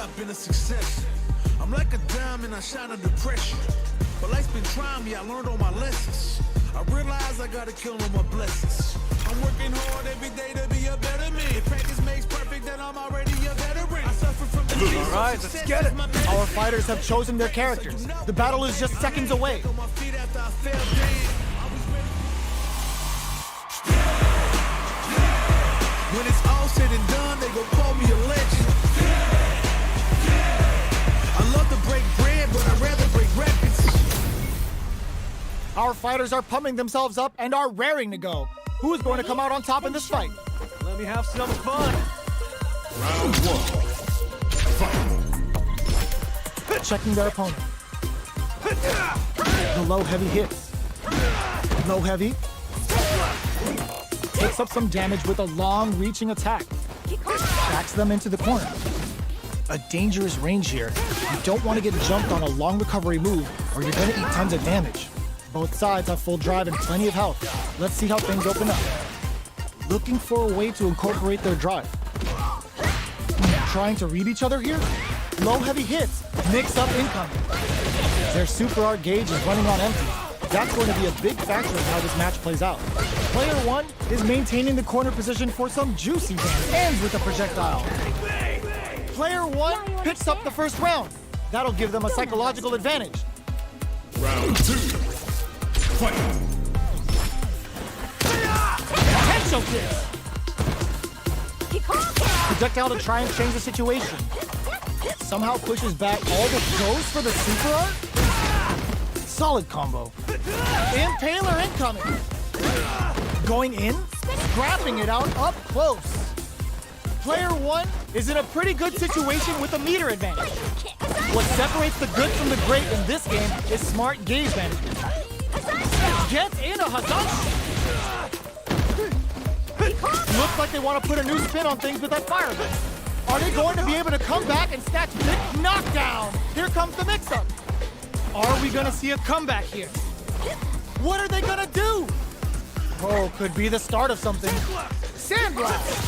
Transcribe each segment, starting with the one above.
I've been a success. I'm like a diamond, I shine under pressure. But life's been trying me, I learned all my lessons. I realize I gotta kill all my blessings. I'm working hard every day to be a better man. If practice makes perfect, then I'm already a veteran. I suffer from the All right, let's get it. Our fighters have chosen their characters. The battle is just seconds away. When it's all said and done, they gon' call me a legend. I love to break bread, but I'd rather break records. Our fighters are pumping themselves up and are raring to go. Who is going to come out on top in this fight? Let me have some fun. Round one. Fight. Checking their opponent. The low heavy hits. Low heavy. Takes up some damage with a long reaching attack. Backs them into the corner. A dangerous range here. You don't want to get jumped on a long recovery move or you're going to eat tons of damage. Both sides have full drive and plenty of health. Let's see how things open up. Looking for a way to incorporate their drive. Trying to read each other here? Low heavy hits. Mix up incoming. Their super art gauge is running on empty. That's going to be a big factor in how this match plays out. Player one is maintaining the corner position for some juicy damage. Ends with a projectile. Player one picks up the first round. That'll give them a psychological advantage. Round two. Fight. Potential kick. Projectile to try and change the situation. Somehow pushes back all but goes for the super art. Solid combo. Impaler incoming. Going in, scrapping it out up close. Player one is in a pretty good situation with a meter advantage. What separates the good from the great in this game is smart gauge management. Gets in a Hazashi. Looks like they want to put a new spin on things with that fire blast. Are they going to be able to come back and snatch big knockdown? Here comes the mix-up. Are we going to see a comeback here? What are they going to do? Oh, could be the start of something. Sandblast.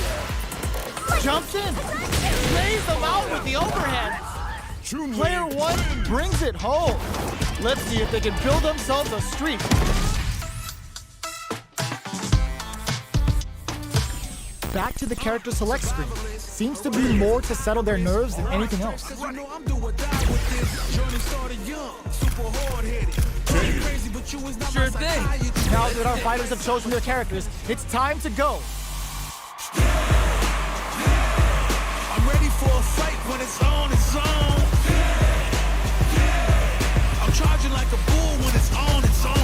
Jumps in. Lays them out with the overhead. Player one brings it home. Let's see if they can build themselves a streak. Back to the character select screen. Seems to be more to settle their nerves than anything else. Sure thing. Now that our fighters have chosen their characters, it's time to go. I'm ready for a fight when it's on its own. I'm charging like a bull when it's on its own.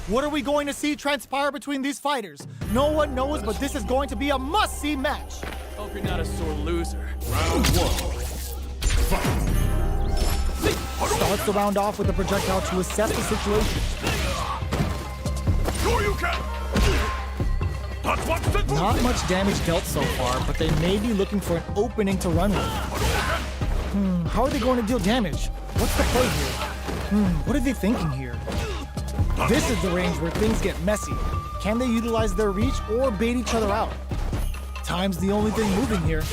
What are we going to see transpire between these fighters? No one knows, but this is going to be a must-see match. Hope you're not a sore loser. Round one. Fight. Starts the round off with a projectile to assess the situation. Not much damage dealt so far, but they may be looking for an opening to run with. How are they going to deal damage? What's the play here? What are they thinking here? This is the range where things get messy. Can they utilize their reach or bait each other out? Time's the only thing moving here.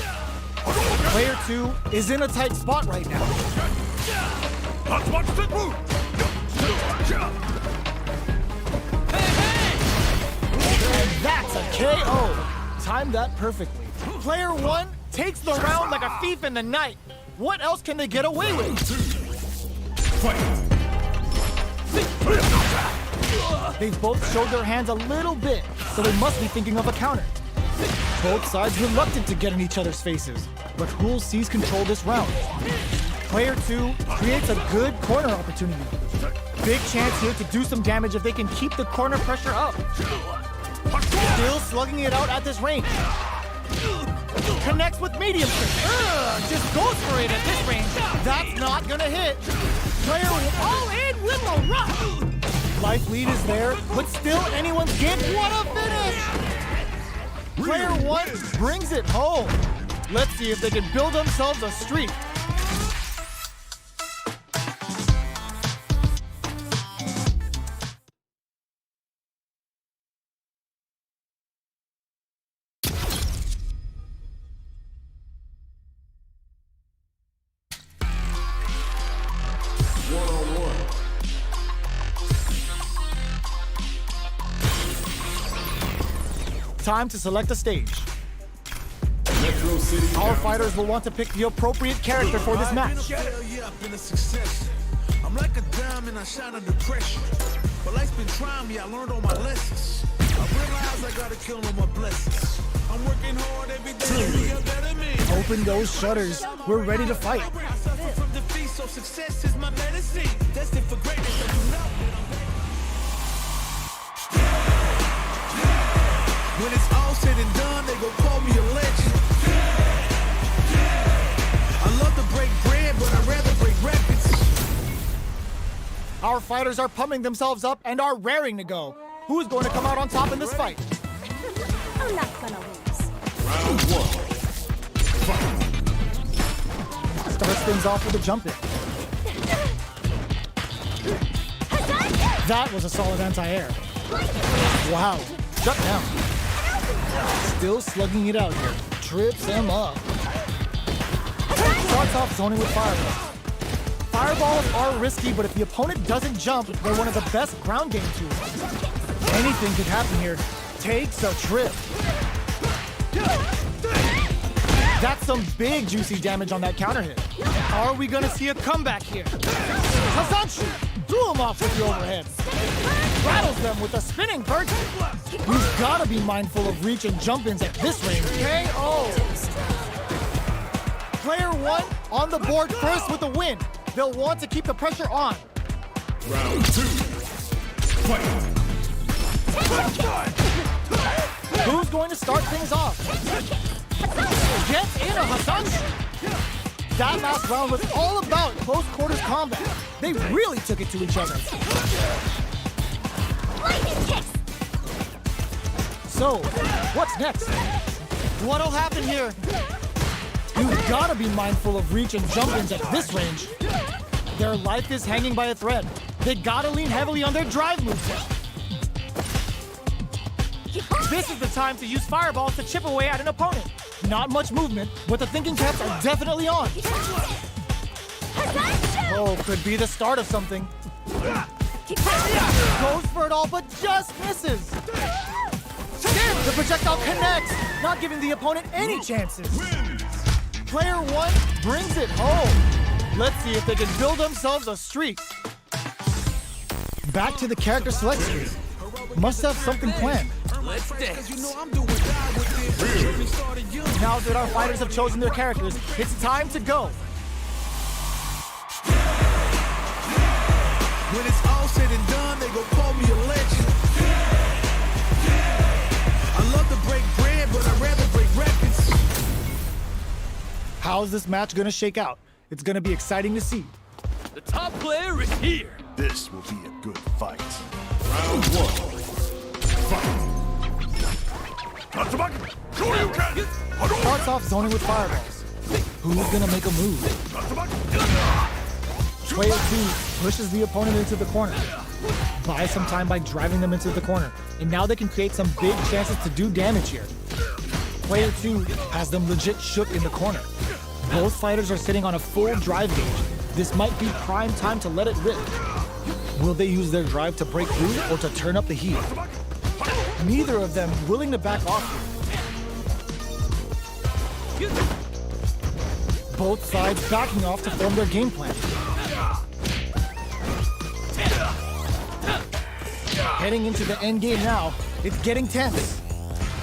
Player two is in a tight spot right now. And that's a KO. Timed that perfectly. Player one takes the round like a thief in the night. What else can they get away with? They've both showed their hands a little bit, so they must be thinking of a counter. Both sides reluctant to get in each other's faces, but who'll seize control this round? Player two creates a good corner opportunity. Big chance here to do some damage if they can keep the corner pressure up. Still slugging it out at this range. Connects with medium strength. Just goes for it at this range. That's not gonna hit. Player all in with a rush. Life lead is there, but still anyone's game. What a finish! Player one brings it home. Let's see if they can build themselves a streak. time to select a stage. Metro City. Our fighters will want to pick the appropriate character for this match. Yeah, I've been a success. I'm like a diamond, I shine under pressure. But life's been trying me, I learned all my lessons. I realize I gotta kill all my blessings. I'm working hard every day to be a better man. Open those shutters. We're ready to fight. I suffer from defeat, so success is my medicine. Destined for greatness, so you know that I'm ready. When it's all said and done, they gon' call me a legend. I love to break bread, but I'd rather break records. Our fighters are pumping themselves up and are raring to go. Who's going to come out on top in this fight? I'm not gonna lose. Round 1. Fight. Starts things off with a jump in. That was a solid anti-air. Wow, shut down. Still slugging it out here. Trips him up. Starts off zoning with fireballs. Fireballs are risky, but if the opponent doesn't jump, they're one of the best ground game tools. Anything could happen here. Takes a trip. That's some big juicy damage on that counter hit. Are we gonna see a comeback here? Hasanshi threw him off with the overhead. Rattles them with a spinning bird. We've gotta be mindful of reach and jump-ins at this range. KO! Player 1 on the board first with a win. They'll want to keep the pressure on. Round 2. Fight. Who's going to start things off? Gets in a Hasanshi. That last round was all about close quarters combat. They really took it to each other. Lightning kicks. So, what's next? What'll happen here? You've gotta be mindful of reach and jump-ins at this range. Their life is hanging by a thread. They gotta lean heavily on their drive moves. This is the time to use fireballs to chip away at an opponent. Not much movement, but the thinking caps are definitely on. Oh, could be the start of something. Goes for it all, but just misses. The projectile connects, not giving the opponent any chances. Player 1 brings it home. Let's see if they can build themselves a streak. Back to the character select screen. Must have something planned. Let's dance. Now that our fighters have chosen their characters, it's time to go. When it's all said and done, they gon' call me a legend. I love to break bread, but I'd rather break records. How's this match gonna shake out? It's gonna be exciting to see. The top player is here. This will be a good fight. Round 1. Fight. Starts off zoning with fireballs. Who's gonna make a move? Player 2 pushes the opponent into the corner. Buys some time by driving them into the corner. And now they can create some big chances to do damage here. Player 2 has them legit shook in the corner. Both fighters are sitting on a full drive gauge. This might be prime time to let it rip. Will they use their drive to break through or to turn up the heat? Neither of them willing to back off here. Both sides backing off to form their game plan. Heading into the end game now, it's getting tense.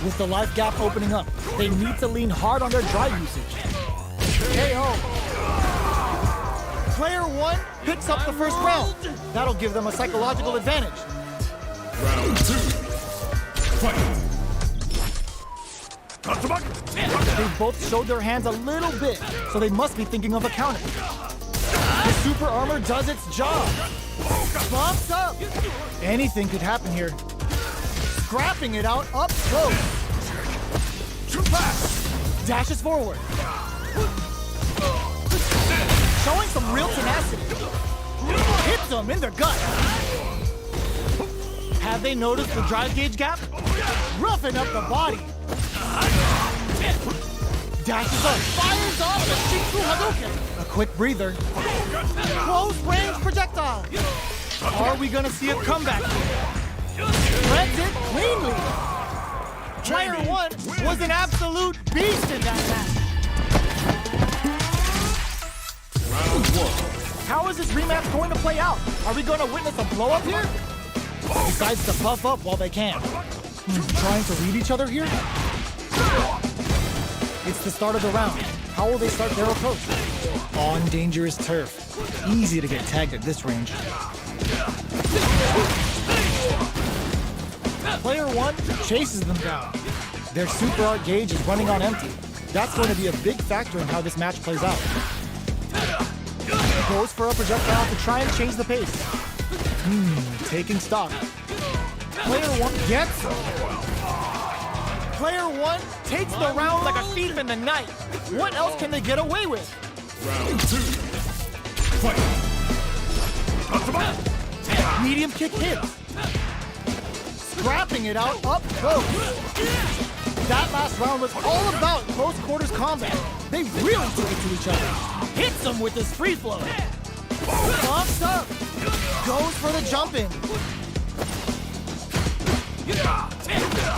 With the life gap opening up, they need to lean hard on their drive usage. KO. Player 1 picks up the first round. That'll give them a psychological advantage. Round 2. Fight. They both showed their hands a little bit, so they must be thinking of a counter. The super armor does its job. Bumps up. Anything could happen here. Scrapping it out up close. Dashes forward. Showing some real tenacity. Hits them in their gut. Have they noticed the drive gauge gap? Roughing up the body. Dashes up, fires off the Shiksu Hadouken. A quick breather. Close range projectile. Are we gonna see a comeback here? Threads it cleanly. Player one was an absolute beast in that match. Round one. How is this rematch going to play out? Are we going to witness a blow-up here? Decides to buff up while they can. Trying to read each other here? It's the start of the round. How will they start their approach? On dangerous turf. Easy to get tagged at this range. Player one chases them down. Their super art gauge is running on empty. That's going to be a big factor in how this match plays out. Goes for a projectile to try and change the pace. Taking stock. Player one gets him. Player one takes the round like a thief in the night. What else can they get away with? Round two. Fight. Medium kick hits. Scrapping it out up close. That last round was all about close quarters combat. They really took it to each other. Hits them with this free flow. Bumps up. Goes for the jump in.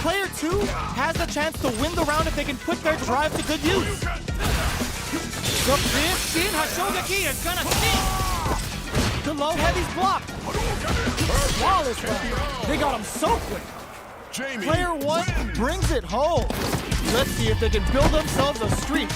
Player two has the chance to win the round if they can put their drive to good use. The 15 Hashogaki is gonna sting. The low heavy's blocked. Flawless round. They got him so quick. Player one brings it home. Let's see if they can build themselves a streak.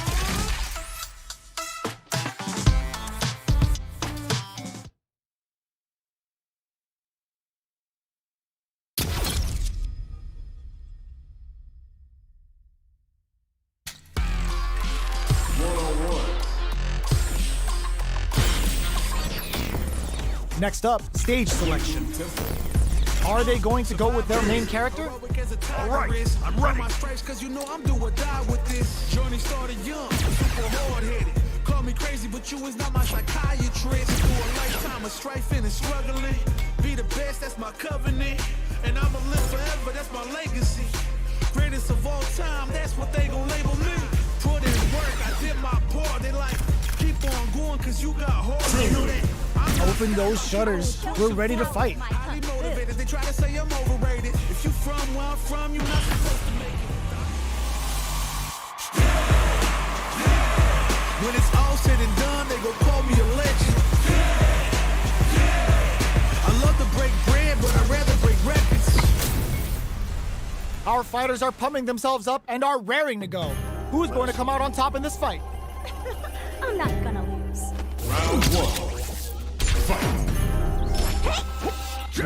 Next up, stage selection. Are they going to go with their main character? All right, I'm ready. My stripes, cause you know I'm do or die with this. Journey started young, super hard-headed. Call me crazy, but you is not my psychiatrist. Through a lifetime of strifing and struggling. Be the best, that's my covenant. And I'ma live forever, that's my legacy. Greatest of all time, that's what they gon' label me. Put in work, I did my part. They like, keep on going, cause you got heart. They know that. Open those shutters. We're ready to fight. Highly motivated, they try to say I'm overrated. If you from where I'm from, you're not supposed to make it. When it's all said and done, they gon' call me a legend. I love to break bread, but I'd rather break records. Our fighters are pumping themselves up and are raring to go. Who's going to come out on top in this fight? I'm not gonna lose. Round one. Fight.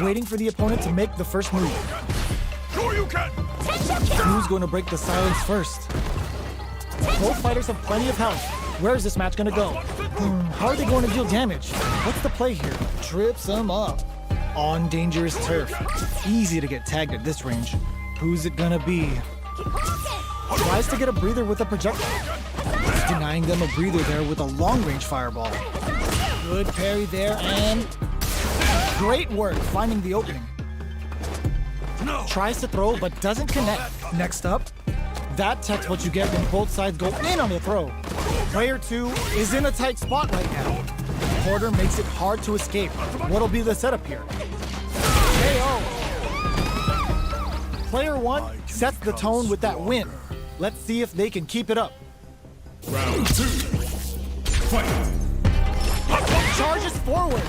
Waiting for the opponent to make the first move. Sure you can. Who's going to break the silence first? Both fighters have plenty of health. Where is this match going to go? How are they going to deal damage? What's the play here? Trips them up. On dangerous turf. Easy to get tagged at this range. Who's it going to be? Tries to get a breather with a projectile. Denying them a breather there with a long-range fireball. Good parry there, and great work finding the opening. Tries to throw, but doesn't connect. Next up, that's what you get when both sides go in on the throw. Player two is in a tight spot right now. Porter makes it hard to escape. What'll be the setup here? KO. Player one sets the tone with that win. Let's see if they can keep it up. Round two. Fight. Charges forward.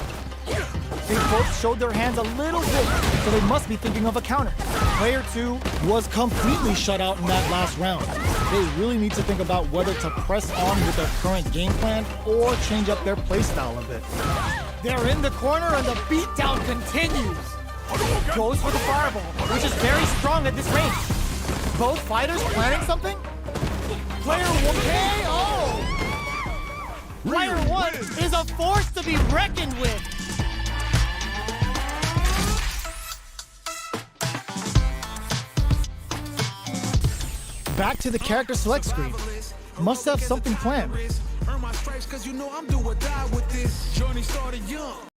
They both showed their hands a little bit, so they must be thinking of a counter. Player two was completely shut out in that last round. They really need to think about whether to press on with their current game plan or change up their playstyle a bit. They're in the corner and the beatdown continues. Goes for the fireball, which is very strong at this range. Both fighters planning something? Player one KO! Player one is a force to be reckoned with. Back to the character select screen. Must have something planned. Earn my stripes, cause you know I'm do or die with this. Journey started young.